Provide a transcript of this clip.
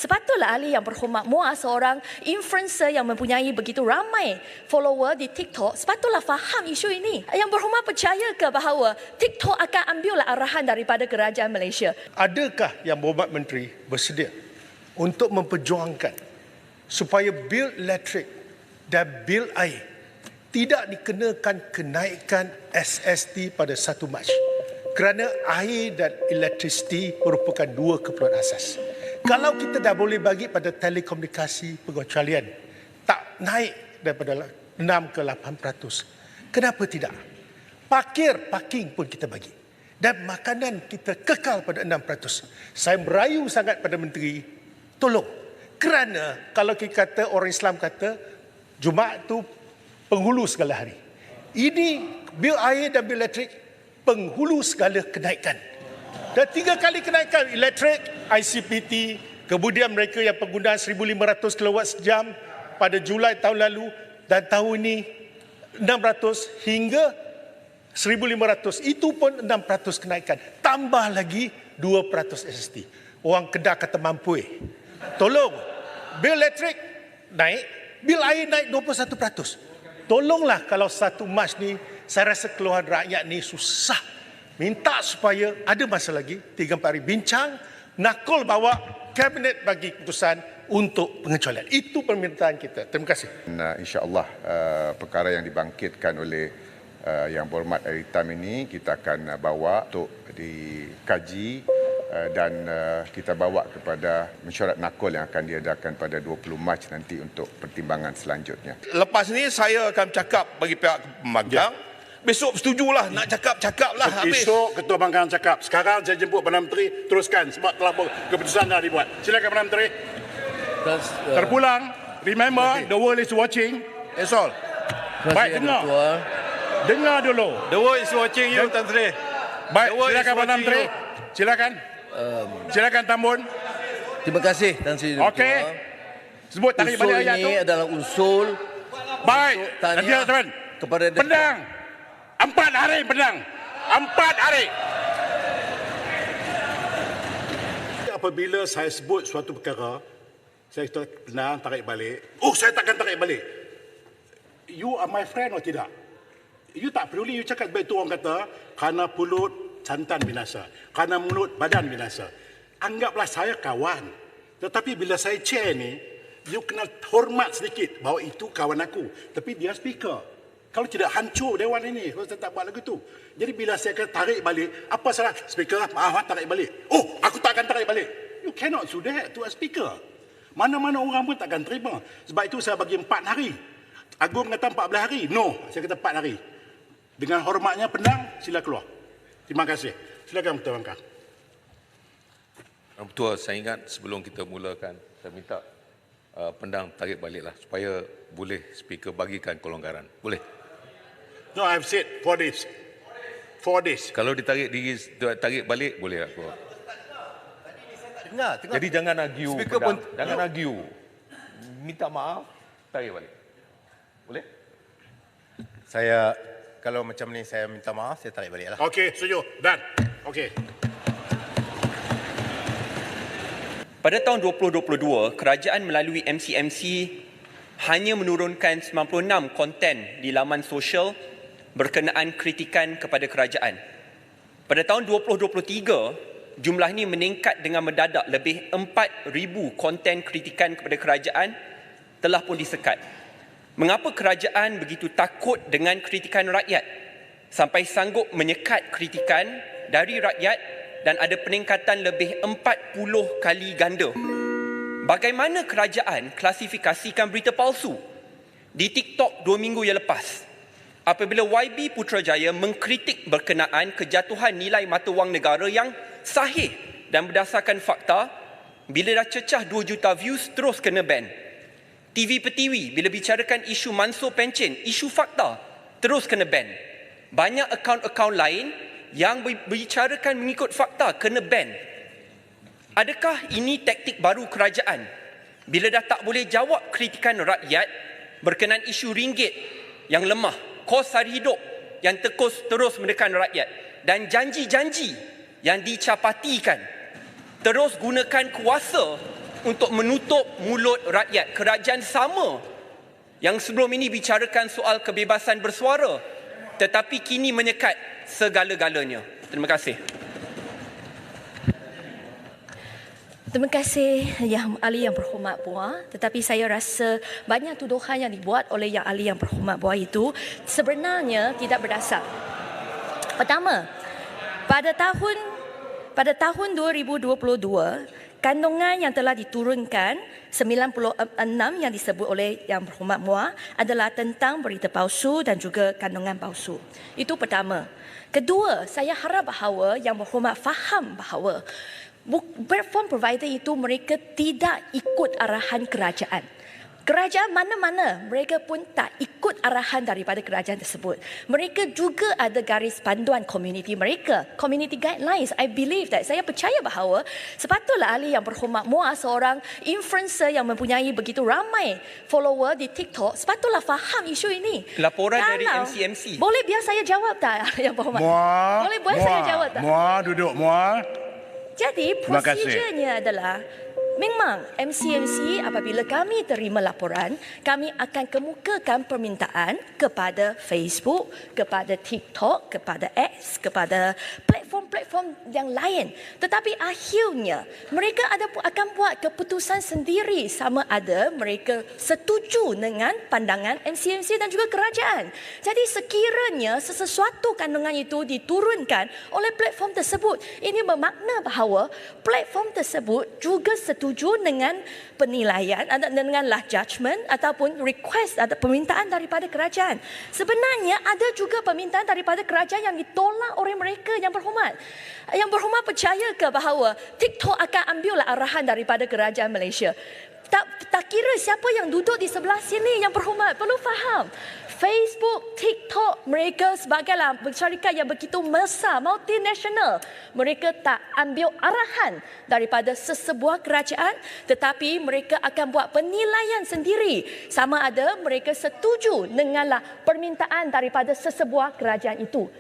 Sepatutlah ahli yang berhormat Muaz, seorang influencer yang mempunyai begitu ramai follower di TikTok, sepatutlah faham isu ini. Yang berhormat percaya ke bahawa TikTok akan ambil arahan daripada kerajaan Malaysia? Adakah Yang Berhormat Menteri bersedia untuk memperjuangkan supaya bil elektrik dan bil air tidak dikenakan kenaikan SST pada 1 Mac? Kerana air dan elektrisiti merupakan dua keperluan asas. Kalau kita dah boleh bagi pada telekomunikasi pengecualian tak naik daripada 6 ke 8%, kenapa tidak? Parking pun kita bagi. Dan makanan kita kekal pada 6%. Saya merayu sangat pada menteri, tolong. Kerana kalau kita kata, orang Islam kata, Jumaat tu penghulu segala hari. Ini bil air dan bil elektrik penghulu segala kenaikan. Dan 3 kali kenaikan elektrik, ICPT, kemudian mereka yang penggunaan 1,500 kilowatt sejam pada Julai tahun lalu, dan tahun ini 600 hingga 1,500. Itu pun 6% kenaikan. Tambah lagi 2% SST. Orang Kedah kata mampu. Tolong, bil elektrik naik, bil air naik 21%. Tolonglah kalau 1 Mac ni, saya rasa keluhan rakyat ni susah. Minta supaya ada masa lagi, 3-4 hari bincang, nakul bawa kabinet bagi keputusan untuk pengecualian. Itu permintaan kita. Terima kasih. InsyaAllah perkara yang dibangkitkan oleh Yang Berhormat Aritam ini kita akan bawa untuk dikaji dan kita bawa kepada mesyuarat nakul yang akan diadakan pada 20 Mac nanti untuk pertimbangan selanjutnya. Lepas ni saya akan cakap bagi pihak pembangkang. Besok setujulah, nak cakap-cakaplah habis. Esok Ketua Pembangkang cakap. Sekarang saya jemput Perdana Menteri, teruskan sebab telah keputusan dah dibuat. Silakan Perdana Menteri. Terpulang. Remember, the world is watching. That's all. Baik, dengar. Dengar dulu. The world is watching you, Tan Sri. Baik, silakan Perdana Menteri. Silakan. Silakan Tambun. Terima kasih Tan Sri. Okey. Sebut tarik balik ayat tu. Usul ini adalah usul. Baik. Nanti teman. Kepada pedang. 4 hari pedang. 4 hari. Apabila saya sebut suatu perkara, saya kata pedang tarik balik. Oh, saya takkan tarik balik. You are my friend atau tidak? You tak perlu you cakap baik tu orang kata kerana pulut santan binasa, kerana mulut badan binasa. Anggaplah saya kawan. Tetapi bila saya chair ni, you kena hormat sedikit bahawa itu kawan aku. Tapi dia speaker. Kalau tidak hancur dewan ini, kalau saya tak buat lagu tu. Jadi bila saya akan tarik balik, apa salah? Speaker, maaf tarik balik. Oh, aku tak akan tarik balik. You cannot do that to a speaker. Mana-mana orang pun takkan terima. Sebab itu saya bagi 4 hari. Agung kata 14 hari. No, saya kata 4 hari. Dengan hormatnya pedang, sila keluar. Terima kasih. Silakan Ketua Pembangkang. Ketua, saya ingat sebelum kita mulakan, saya minta pedang tarik baliklah supaya boleh speaker bagikan kelonggaran. Boleh? No, I've said 4 days. 4 days. Kalau ditarik tarik balik, boleh tak? Dengar. Jadi jangan argue. Jangan argue. Minta maaf, tarik balik. Boleh? Saya, kalau macam ni saya minta maaf, saya tarik balik lah. Okey, setuju. Done. Okey. Pada tahun 2022, kerajaan melalui MCMC hanya menurunkan 96 konten di laman sosial berkenaan kritikan kepada kerajaan. Pada tahun 2023, jumlah ini meningkat dengan mendadak. Lebih 4,000 konten kritikan kepada kerajaan telah pun disekat. Mengapa kerajaan begitu takut dengan kritikan rakyat sampai sanggup menyekat kritikan dari rakyat dan ada peningkatan lebih 40 kali ganda? Bagaimana kerajaan klasifikasikan berita palsu? Di TikTok 2 minggu yang lepas, apabila YB Putrajaya mengkritik berkenaan kejatuhan nilai mata wang negara yang sahih dan berdasarkan fakta, bila dah cecah 2 juta views terus kena ban. TV Pertiwi bila bicarakan isu Mansur Pencen, isu fakta, terus kena ban. Banyak akaun-akaun lain yang berbicarakan mengikut fakta kena ban. Adakah ini taktik baru kerajaan? Bila dah tak boleh jawab kritikan rakyat berkenaan isu ringgit yang lemah, kos sari hidup yang terus menekan rakyat, dan janji-janji yang dicapatikan, terus gunakan kuasa untuk menutup mulut rakyat. Kerajaan sama yang sebelum ini bicarakan soal kebebasan bersuara tetapi kini menyekat segala-galanya. Terima kasih. Terima kasih Yang Ahli Yang Berhormat Puan. Tetapi saya rasa banyak tuduhan yang dibuat oleh Yang Ahli Yang Berhormat Puan itu sebenarnya tidak berdasar. Pertama, pada tahun 2022, kandungan yang telah diturunkan 96 yang disebut oleh Yang Berhormat Muar adalah tentang berita palsu dan juga kandungan palsu. Itu pertama. Kedua, saya harap bahawa Yang Berhormat faham bahawa platform provider itu mereka tidak ikut arahan kerajaan. Kerajaan mana-mana mereka pun tak ikut arahan daripada kerajaan tersebut. Mereka juga ada garis panduan komuniti mereka, community guidelines. I believe that. Saya percaya bahawa sepatutlah Ahli Yang Berhormat Muar, seorang influencer yang mempunyai begitu ramai follower di TikTok, sepatutlah faham isu ini. Laporan dari MCMC. Boleh biar saya jawab tak Yang Berhormat? Muar, Boleh saya jawab tak? Muar, duduk Muar. Jadi Terima kasih. prosedurnya adalah memang MCMC apabila kami terima laporan, kami akan kemukakan permintaan kepada Facebook, kepada TikTok, kepada X, kepada platform-platform yang lain. Tetapi akhirnya mereka akan buat keputusan sendiri sama ada mereka setuju dengan pandangan MCMC dan juga kerajaan. Jadi sekiranya sesuatu kandungan itu diturunkan oleh platform tersebut, ini bermakna bahawa platform tersebut juga setuju dengan penilaian, denganlah judgement ataupun request atau permintaan daripada kerajaan. Sebenarnya ada juga permintaan daripada kerajaan yang ditolak oleh mereka Yang Berhormat. Yang Berhormat percaya ke bahawa TikTok akan ambillah arahan daripada kerajaan Malaysia? Tak kira siapa yang duduk di sebelah sini Yang Berhormat perlu faham. Facebook, TikTok, mereka sebagailah syarikat yang begitu besar, multinasional. Mereka tak ambil arahan daripada sesebuah kerajaan, tetapi mereka akan buat penilaian sendiri sama ada mereka setuju denganlah permintaan daripada sesebuah kerajaan itu.